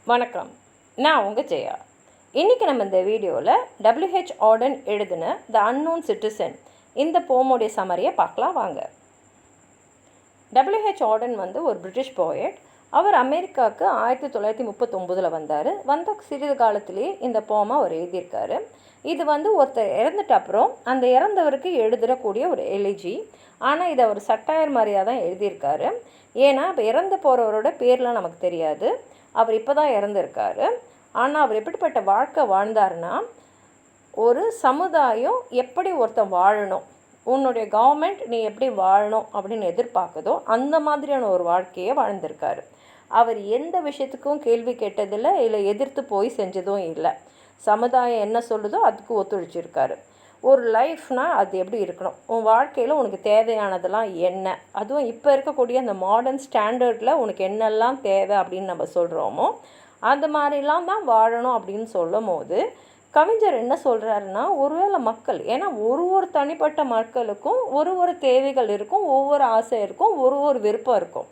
வணக்கம், நான் உங்கள் ஜெயா. இன்றைக்கி நம்ம இந்த வீடியோவில் W.H. ஆர்டன் எழுதின த அன்னோன் சிட்டிசன் இந்த போமுடைய சமரியை பார்க்கலாம் வாங்க. W.H. ஆர்டன் ஒரு பிரிட்டிஷ் போயட். அவர் அமெரிக்காவுக்கு 1939 வந்தார். வந்த சிறிது காலத்திலேயே இந்த போமை அவர் எழுதியிருக்காரு. இது ஒருத்தர் இறந்துட்ட அப்புறம் அந்த இறந்தவருக்கு எழுதிடக்கூடிய ஒரு எலிஜி. ஆனால் இதை அவர் சட்டாயர் மாதிரியாக தான் எழுதியிருக்காரு. ஏன்னா இப்போ இறந்து போகிறவரோட பேர்லாம் நமக்கு தெரியாது. அவர் இப்போ தான் இறந்துருக்காரு. ஆனால் அவர் எப்படிப்பட்ட வாழ்க்கை வாழ்ந்தாருன்னா, ஒரு சமுதாயம் எப்படி ஒருத்தன் வாழணும், உன்னுடைய கவர்மெண்ட் நீ எப்படி வாழணும் அப்படின்னு எதிர்பார்க்குதோ அந்த மாதிரியான ஒரு வாழ்க்கையை வாழ்ந்திருக்காரு. அவர் எந்த விஷயத்துக்கும் கேள்வி கேட்டதில்லை, இல்லை எதிர்த்து போய் செஞ்சதும் இல்லை. சமுதாயம் என்ன சொல்லுதோ அதுக்கு ஒத்துழைச்சிருக்காரு. ஒரு லைஃப்னால் அது எப்படி இருக்கணும், உன் வாழ்க்கையில் உனக்கு தேவையானதெல்லாம் என்ன, அதுவும் இப்போ இருக்கக்கூடிய அந்த மாடர்ன் ஸ்டாண்டர்டில் உனக்கு என்னெல்லாம் தேவை அப்படின்னு நம்ம சொல்கிறோமோ அந்த மாதிரிலாம் தான் வாழணும் அப்படின்னு சொல்லும் போது கவிஞர் என்ன சொல்கிறாருன்னா, ஒருவேளை மக்கள், ஏன்னா ஒரு தனிப்பட்ட மக்களுக்கும் ஒரு தேவைகள் இருக்கும், ஒவ்வொரு ஆசை இருக்கும், ஒரு விருப்பம் இருக்கும்.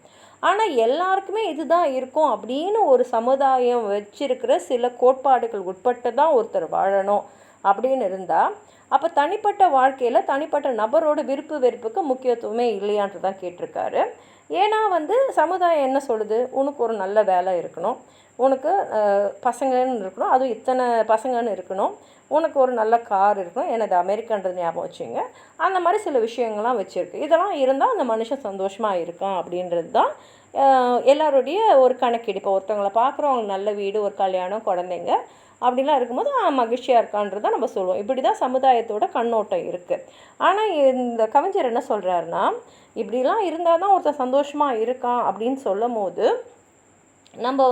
ஆனால் எல்லாருக்குமே இதுதான் இருக்கும் அப்படின்னு ஒரு சமுதாயம் வச்சிருக்கிற சில கோட்பாடுகள் உட்பட்டு தான் ஒருத்தர் வாழணும் அப்படின்னு இருந்தால், அப்போ தனிப்பட்ட வாழ்க்கையில் தனிப்பட்ட நபரோட விருப்பு வெறுப்புக்கு முக்கியத்துவமே இல்லையான்ட்டு தான் கேட்டிருக்காரு. ஏன்னா சமுதாயம் என்ன சொல்லுது, உனக்கு ஒரு நல்ல வேலை இருக்கணும், உனக்கு பசங்கன்னு இருக்கணும், அதுவும் இத்தனை பசங்கன்னு இருக்கணும், உனக்கு ஒரு நல்ல கார் இருக்கணும், எனது அமெரிக்கான்றது ஞாபகம் வச்சுங்க, அந்த மாதிரி சில விஷயங்கள்லாம் வச்சுருக்கு. இதெல்லாம் இருந்தால் அந்த மனுஷன் சந்தோஷமாக இருக்கான் அப்படின்றது தான் எல்லாருடைய ஒரு கணக்கீடு. இப்போ ஒருத்தவங்களை பார்க்குறவங்க நல்ல வீடு, ஒரு கல்யாணம், குழந்தைங்க அப்படிலாம் இருக்கும்போது மகிழ்ச்சியாக இருக்கான்றதை நம்ம சொல்லுவோம். இப்படி தான் சமுதாயத்தோட கண்ணோட்டம் இருக்குது. ஆனால் இந்த கவிஞர் என்ன சொல்கிறாருன்னா, இப்படிலாம் இருந்தால் தான் ஒருத்தர் சந்தோஷமாக இருக்கான் அப்படின்னு சொல்லும் போது நம்ம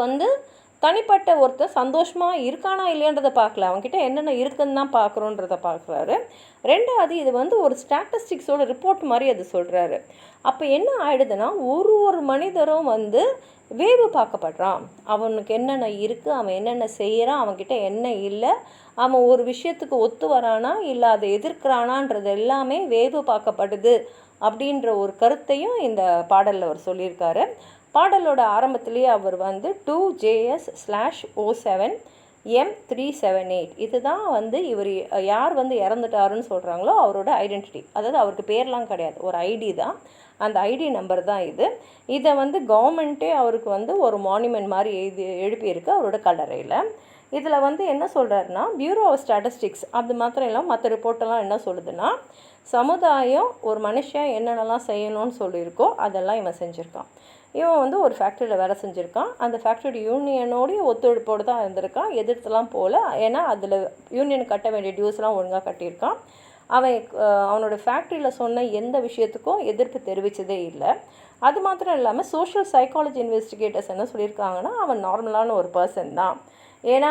தனிப்பட்ட ஒருத்தர் சந்தோஷமாக இருக்கானா இல்லையன்றதை பார்க்கல, அவங்ககிட்ட என்னென்ன இருக்குதுன்னு தான் பார்க்குறோன்றதை பார்க்குறாரு. ரெண்டாவது இது ஒரு ஸ்டாட்டிஸ்டிக்ஸோட ரிப்போர்ட் மாதிரி அது சொல்கிறாரு. அப்போ என்ன ஆகிடுதுன்னா, ஒரு மனிதரும் வேவு பார்க்கப்படுறான். அவனுக்கு என்னென்ன இருக்குது, அவன் என்னென்ன செய்கிறான், அவன்கிட்ட என்ன இல்லை, அவன் ஒரு விஷயத்துக்கு ஒத்து வரானா இல்லை அதை எதிர்க்கிறானான்றது எல்லாமே வேவு பார்க்கப்படுது அப்படின்ற ஒரு கருத்தையும் இந்த பாடலில் அவர் சொல்லியிருக்காரு. பாடலோட ஆரம்பத்திலேயே அவர் 2JS/07M378 இதுதான் இவர் யார் இறந்துட்டாருன்னு சொல்கிறாங்களோ அவரோட ஐடென்டிட்டி. அதாவது அவருக்கு பேர்லாம் கிடையாது, ஒரு ஐடி தான், அந்த ஐடி நம்பர் தான் இது. இதை கவர்மெண்ட்டே அவருக்கு ஒரு மானுமெண்ட் மாதிரி எழுப்பியிருக்கு அவரோட கல்லறையில். இதில் என்ன சொல்கிறாருன்னா, பியூரோ ஆஃப் ஸ்டாட்டிஸ்டிக்ஸ் அது மாத்திரம் இல்லாமல் மற்ற ரிப்போர்ட்டெல்லாம் என்ன சொல்லுதுன்னா, சமுதாயம் ஒரு மனுஷன் என்னென்னலாம் செய்யணும்னு சொல்லியிருக்கோ அதெல்லாம் இவன் செஞ்சுருக்கான். இவன் ஒரு ஃபேக்ட்ரியில் வேலை செஞ்சுருக்கான். அந்த ஃபேக்ட்ரி யூனியனோடைய ஒத்துழைப்போடு தான் இருந்திருக்கான், எதிர்த்துலாம் போகல. ஏன்னா அதில் யூனியன் கட்ட வேண்டிய டியூஸ்லாம் ஒழுங்காக கட்டியிருக்கான். அவனோட ஃபேக்ட்ரியில் சொன்ன எந்த விஷயத்துக்கும் எதிர்ப்பு தெரிவித்ததே இல்லை. அது மாத்திரம் இல்லாமல் சோஷியல் சைக்காலஜி இன்வெஸ்டிகேட்டர்ஸ் என்ன சொல்லியிருக்காங்கன்னா, அவன் நார்மலான ஒரு பர்சன் தான். ஏன்னா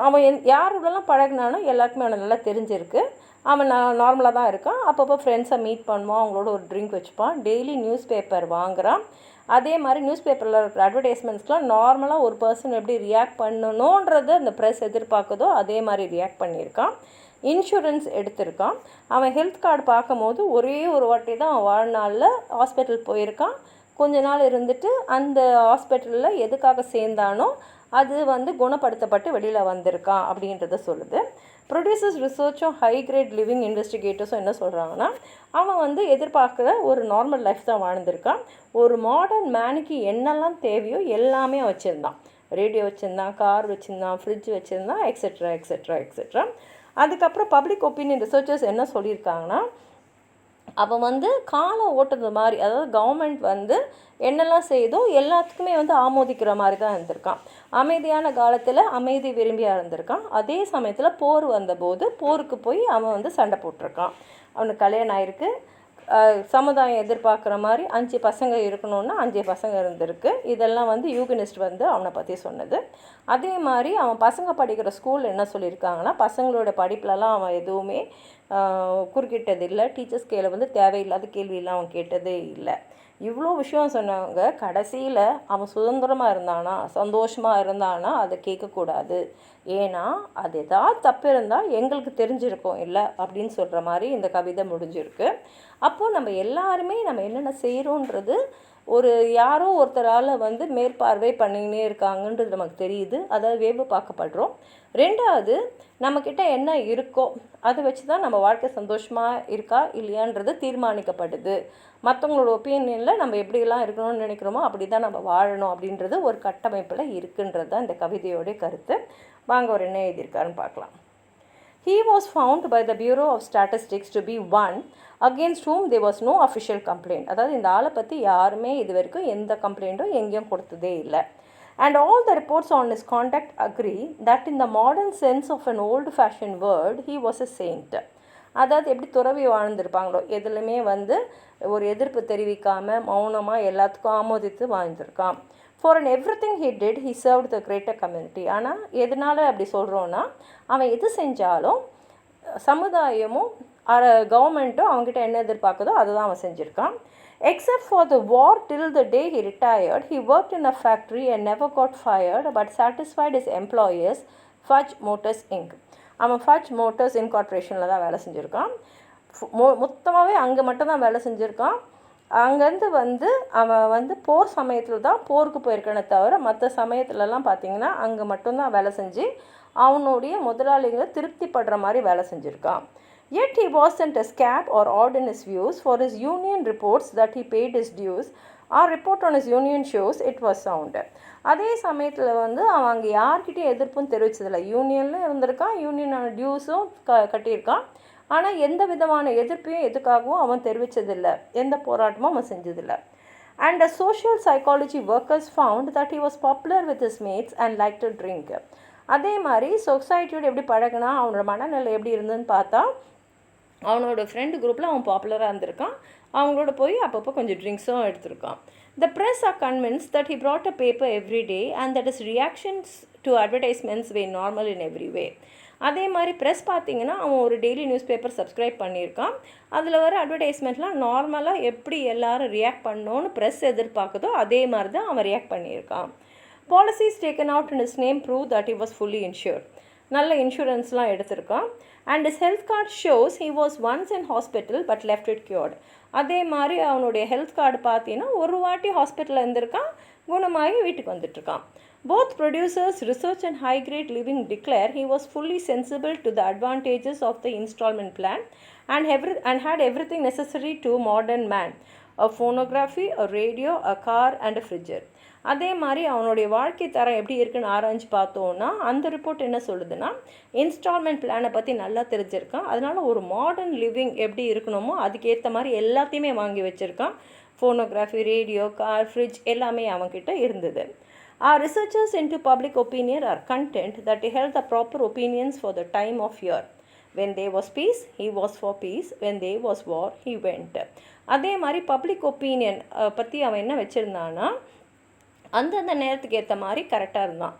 அவன் யாரோடலாம் பழகினானோ எல்லாருக்குமே அவனை நல்லா தெரிஞ்சிருக்கு. அவன் நார்மலாக தான் இருக்கான். அப்பப்போ ஃப்ரெண்ட்ஸை மீட் பண்ணுவான், அவங்களோட ஒரு ட்ரிங்க் வச்சுப்பான், டெய்லி நியூஸ் பேப்பர் வாங்குகிறான். அதே மாதிரி நியூஸ் பேப்பரில் இருக்கிற அட்வர்டைஸ்மெண்ட்ஸ்க்கெலாம் நார்மலாக ஒரு பர்சன் எப்படி ரியாக்ட் பண்ணணுன்றது அந்த ப்ரெஸ் எதிர்பார்க்குதோ அதே மாதிரி ரியாக்ட் பண்ணியிருக்கான். இன்சூரன்ஸ் எடுத்திருக்கான். அவன் ஹெல்த் கார்டு பார்க்கும்போது ஒரே ஒரு வாட்டி தான் அவன் வாழ்நாளில் ஹாஸ்பிட்டல் போயிருக்கான். கொஞ்ச நாள் இருந்துட்டு அந்த ஹாஸ்பிட்டலில் எதுக்காக சேர்ந்தானோ அது குணப்படுத்தப்பட்டு வெளியில் வந்திருக்கான் அப்படின்றத சொல்லுது. ப்ரொடியூசர்ஸ் ரிசர்ச்சும் ஹை கிரேட் லிவிங் இன்வெஸ்டிகேட்டர்ஸும் என்ன சொல்கிறாங்கன்னா, அவன் எதிர்பார்க்குற ஒரு நார்மல் லைஃப் தான் வாழ்ந்திருக்கான். ஒரு மாடர்ன் மேனுக்கு என்னெல்லாம் தேவையோ எல்லாமே வச்சுருந்தான். ரேடியோ வச்சுருந்தான், கார் வச்சுருந்தான், ஃப்ரிட்ஜ் வச்சுருந்தான், எக்ஸெட்ரா எக்ஸெட்ரா எக்ஸெட்ரா. அதுக்கப்புறம் பப்ளிக் ஒப்பீனியன் ரிசர்ச்சர்ஸ் என்ன சொல்லியிருக்காங்கன்னா, அவன் காலம் ஓட்டுறது மாதிரி, அதாவது கவர்மெண்ட் என்னெல்லாம் செய்தோ எல்லாத்துக்குமே ஆமோதிக்கிற மாதிரி தான் இருந்திருக்கான். அமைதியான காலத்தில் அமைதி விரும்பியாக இருந்திருக்கான். அதே சமயத்தில் போர் வந்தபோது போருக்கு போய் அவன் சண்டை போட்டிருக்கான். அவனுக்கு கல்யாணம் ஆயிருக்கு. சமுதாயம் எதிர்பார்க்குற மாதிரி 5 பசங்க இருக்கணும்னா 5 பசங்க இருந்திருக்கு. இதெல்லாம் யூகனிஸ்ட் அவனை பற்றி சொன்னது. அதே மாதிரி அவன் பசங்க படிக்கிற ஸ்கூல் என்ன சொல்லியிருக்காங்கன்னா, பசங்களோட படிப்புலலாம் அவன் எதுவுமே குறுக்கிட்டது இல்லை. டீச்சர்ஸ் கேள்வி தேவையில்லாத கேள்வியெல்லாம் அவன் கேட்டதே இல்லை. இவ்வளோ விஷயம் சொன்னவங்க கடைசியில் அவன் சுதந்திரமாக இருந்தானா, சந்தோஷமாக இருந்தானா அதை கேட்கக்கூடாது. ஏன்னா அது ஏதாவது தப்பு இருந்தால் எங்களுக்கு தெரிஞ்சிருக்கோம் இல்லை அப்படின்னு சொல்கிற மாதிரி இந்த கவிதை முடிஞ்சிருக்கு. அப்போது நம்ம எல்லாருமே நம்ம என்னென்ன செய்கிறோன்றது ஒரு யாரோ ஒருத்தரால் வந்து மேற்பார்வை பண்ணிக்கினே இருக்காங்கன்றது நமக்கு தெரியுது, அதாவது வேவு பார்க்கப்படுறோம். ரெண்டாவது, நம்மக்கிட்ட என்ன இருக்கோ அதை வச்சு தான் நம்ம வாழ்க்கை சந்தோஷமாக இருக்கா இல்லையான்றது தீர்மானிக்கப்படுது. மற்றவங்களோட ஒப்பீனியனில் நம்ம எப்படியெல்லாம் இருக்கணும்னு நினைக்கிறோமோ அப்படி தான் நம்ம வாழணும் அப்படின்றது ஒரு கட்டமைப்பில் இருக்குன்றது தான் இந்த கவிதையோடைய கருத்து. வாங்க அவர் என்ன எழுதியிருக்காருன்னு பார்க்கலாம். He was found by the Bureau of Statistics to be one against whom there was no official complaint. அதாவது இந்த ஆளை பற்றி யாருமே இது வரைக்கும் எந்த கம்ப்ளைண்ட்டும் எங்கேயும் கொடுத்ததே இல்லை. And all the reports on his conduct agree that in the modern sense of an old-fashioned word, he was a saint. அதாவது எப்படி துறவி வாழ்ந்திருப்பாங்களோ, எதுலையுமே வந்து ஒரு எதிர்ப்பு தெரிவிக்காமல் மௌனமாக எல்லாத்துக்கும் ஆமோதித்து வாழ்ந்திருக்கான். For in everything he did, he served the greater community. ஆனால் எதனால் அப்படி சொல்கிறோன்னா, அவன் எது செஞ்சாலும் சமுதாயமும் கவர்மெண்ட்டும் அவங்ககிட்ட என்ன எதிர்பார்க்குதோ அதை தான் அவன் செஞ்சுருக்கான். Except for the war till the day he retired, he worked in a factory and never got fired but satisfied his employers, Fudge Motors Inc. அவன் Fudge Motors Incorporationல தான் வேலை செஞ்சுருக்கான். மொத்தமாகவே அங்கே மட்டும்தான் வேலை செஞ்சுருக்கான். அங்கேருந்து வந்து அவன் வந்து போர் சமயத்தில் தான் போருக்கு போயிருக்கானே தவிர மற்ற சமயத்துலலாம் பார்த்திங்கன்னா அங்கே மட்டும்தான் வேலை செஞ்சு அவனுடைய முதலாளிகளை திருப்திப்படுற மாதிரி வேலை செஞ்சுருக்கான். Yet he wasn't a scab or odd in his views, for his union reports that he paid his dues. Our report on his union shows it was sound. அதே சமயத்தில் வந்து அவன் அங்கே யார்கிட்டையும் எதிர்ப்பும் தெரிவித்ததில்லை. யூனியனில் இருந்திருக்கான், யூனியனோட டியூஸும் கட்டியிருக்கான். ஆனால் எந்த விதமான எதிர்ப்பையும் எதுக்காகவும் அவன் தெரிவித்ததில்லை, எந்த போராட்டமும் அவன் செஞ்சதில்லை. And the social psychology workers found that he was popular with his mates and liked to drink. அதே மாதிரி சொசைட்டியோடு எப்படி பழகினா, அவனோட மனநிலை எப்படி இருந்ததுன்னு பார்த்தா, அவனோட ஃப்ரெண்டு குரூப்பில் அவன் பாப்புலராக இருந்திருக்கான். அவங்களோட போய் அப்பப்போ கொஞ்சம் ட்ரிங்க்ஸும் எடுத்திருக்கான். The press are convinced that he brought a paper every day and that his reactions to advertisements were normal in every way. அதே மாதிரி ப்ரெஸ் பார்த்திங்கன்னா அவன் ஒரு டெய்லி நியூஸ் பேப்பர் சப்ஸ்கிரைப் பண்ணியிருக்கான். அதில் வர அட்வர்டைஸ்மெண்ட்லாம் நார்மலாக எப்படி எல்லோரும் ரியாக்ட் பண்ணணும்னு ப்ரெஸ் எதிர்பார்க்குதோ அதே மாதிரி தான் அவன் ரியாக்ட் பண்ணியிருக்கான். Policies taken out in his name prove that he was fully insured. நல்ல இன்சூரன்ஸ்லாம் எடுத்திருக்கான். And his health card shows he was once in hospital but left it cured. அதே மாதிரி அவனுடைய ஹெல்த் கார்டு பார்த்தீங்கன்னா ஒரு வாட்டி ஹாஸ்பிட்டலில் இருந்திருக்கான், குணமாகி வீட்டுக்கு வந்துட்டுருக்கான். Both producers, research and high-grade living declare he was fully sensible to the advantages of the installment plan and had everything necessary to modern man. A phonography, a radio, a car and a fridge. அதே மாதிரி அவனுடைய வாழ்க்கை தரம் எப்படி இருக்குன்னு ஆராய்ஞ்சு பார்த்தோன்னா அந்த ரிப்போர்ட் என்ன சொல்லுதுன்னா, இன்ஸ்டால்மெண்ட் பிளானை பற்றி நல்லா தெரிஞ்சிருக்கான். அதனால் ஒரு மாடர்ன் லிவிங் எப்படி இருக்கணுமோ அதுக்கேற்ற மாதிரி எல்லாத்தையுமே வாங்கி வச்சுருக்கான். ஃபோனோகிராஃபி, ரேடியோ, கார், ஃப்ரிட்ஜ் எல்லாமே அவன்கிட்ட இருந்தது. Our researchers into public opinion are content that he held the proper opinions for the time of year. When there was peace, he was for peace. When there was war, he went. அதே மாதிரி public opinion பற்றி அவன் என்ன வச்சுருந்தான்னா, அந்தந்த நேரத்துக்கு ஏற்ற மாதிரி கரெக்டாக இருந்தான்.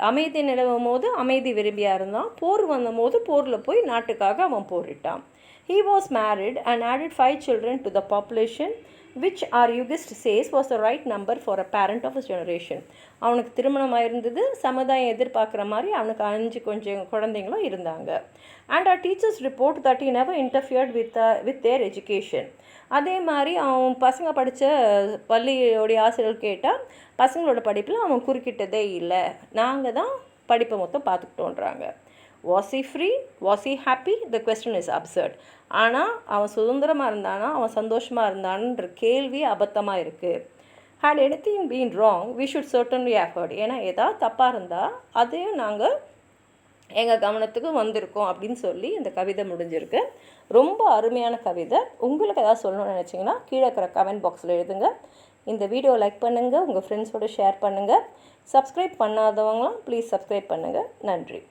அமைதி நிலவும் போது அமைதி விரும்பியாக இருந்தான். போர் வந்த போது போரில் போய் நாட்டுக்காக அவன் போரிட்டான். He was married and added 5 children to the population, which our Yugist says was the right number for a parent of his generation. அவனுக்கு திருமணமாக இருந்தது, சமுதாயம் எதிர்பார்க்குற மாதிரி அவனுக்கு 5 கொஞ்சம் குழந்தைங்களும் இருந்தாங்க. And our teachers report that he never interfered with their education. அதே மாதிரி அவன் பசங்க படித்த பள்ளியோடைய ஆசிரியர்கள் கேட்டால் பசங்களோட படிப்பில் அவன் குறுக்கிட்டதே இல்லை, நாங்கள் தான் படிப்பை மொத்தம் பார்த்துக்கிட்டோன்றாங்க. Was he free? Was he happy? The question is absurd. ஆனால் அவன் சுதந்திரமாக இருந்தானா, அவன் சந்தோஷமாக இருந்தான்ற கேள்வி அபத்தமாக இருக்குது. Had anything been wrong, we should certainly have heard. ஏன்னா ஏதாவது தப்பாக இருந்தால் அதையும் நாங்கள் எங்கள் கவனத்துக்கு வந்திருக்கோம் அப்படின்னு சொல்லி இந்த கவிதை முடிஞ்சிருக்கு. ரொம்ப அருமையான கவிதை. உங்களுக்கு ஏதாவது சொல்லணும்னு நினச்சிங்கன்னா கீழே இருக்கிற கமெண்ட் பாக்ஸில் எழுதுங்க. இந்த வீடியோ லைக் பண்ணுங்கள், உங்கள் ஃப்ரெண்ட்ஸோடு ஷேர் பண்ணுங்கள். சப்ஸ்கிரைப் பண்ணாதவங்களாம் ப்ளீஸ் சப்ஸ்கிரைப் பண்ணுங்கள். நன்றி.